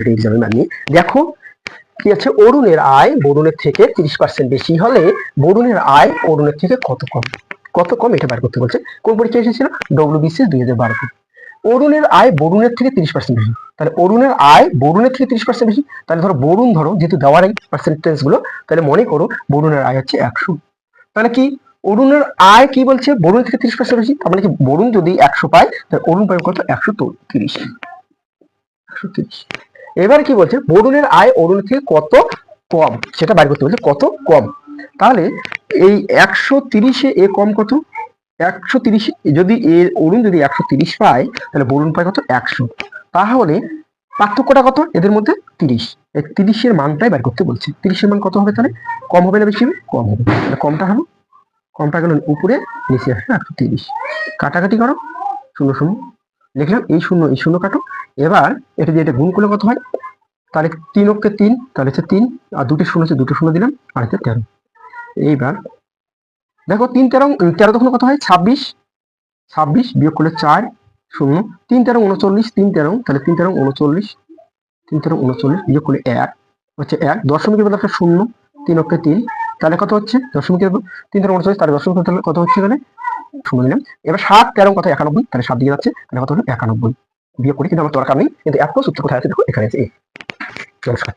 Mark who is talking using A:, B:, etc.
A: এক্সামে মানিয়ে দেখো কি আছে, অরুণের আয় বরুণের থেকে 30% বেশি হলে বরুণের আয় অরুণের থেকে কত কম, কত কম এটা বার করতে বলছে। কোন পরীক্ষা এসেছিল? ডব্লিউবিসিএস 2012। অরুণের আয় বরুণের থেকে 30% বেশি, তাহলে অরুণের আয় বরুণের থেকে 30% বেশি, তাহলে ধরো বরুণ, ধরো যেহেতু দেওয়ার এই পার্সেন্টেজ গুলো, তাহলে মনে করো বরুণের আয় হচ্ছে 100। তাহলে কি অরুণের আয় কি বলছে বরুণের থেকে 30% বেশি, তার মানে কি বরুণ যদি 100 পায় তাহলে অরুণ পাবে কত? 130। এবার কি বলছে বরুণের আয় অরুণের থেকে কত কম সেটা বাইর করতে বলছে, কত কম। তাহলে এই 130-এ এ কম কত? 130 যদি অরুণ যদি 130 পায় তাহলে বরুণ পায় কত? 100। তাহলে পার্থক্যটা কত এদের মধ্যে? 30। এই 30-এর মানটাই বের করতে বলছে। 30-এর মান কত হবে তাহলে? কম হবে না বেশি হবে? কম হবে। তাহলে কমটা হলো, কমটা গেল উপরে, নিচে আসলে 130। কাটাকাটি করো, 0 0 লিখলাম, এই 0 এই 0 কাটো। এবার এটা দিয়ে এটা গুণ করলে কত হয়? তাহলে 3 অক্ষে 3, তাহলে হচ্ছে 3, আর দুটো 0 আছে, দুটো 0 দিলাম, আর হচ্ছে 13। এইবার দেখো 3 13 13 তখন কত হয়? 26। 26 বিয়োগ করলে 4 0, 3 13 39, 3 13, তাহলে 3 13 39, 3 13 39 বিয়োগ করলে 1 হচ্ছে 1, দশমিকের বদলে একটা 0, 3 অক্ষে 3, তাহলে কত হচ্ছে? দশমিকের 3 13 39, তাহলে দশমিক কত হচ্ছে এখানে? 0 দিলাম। এবার 7 13 কত? 91, তাহলে 7 দিয়ে যাচ্ছে, তাহলে কত হলো? 91 বিয়োগ করি, কিন্তু আমার দরকার নেই, কিন্তু এত সূত্র কোথায় আছে দেখো এখানে আছে। নমস্কার।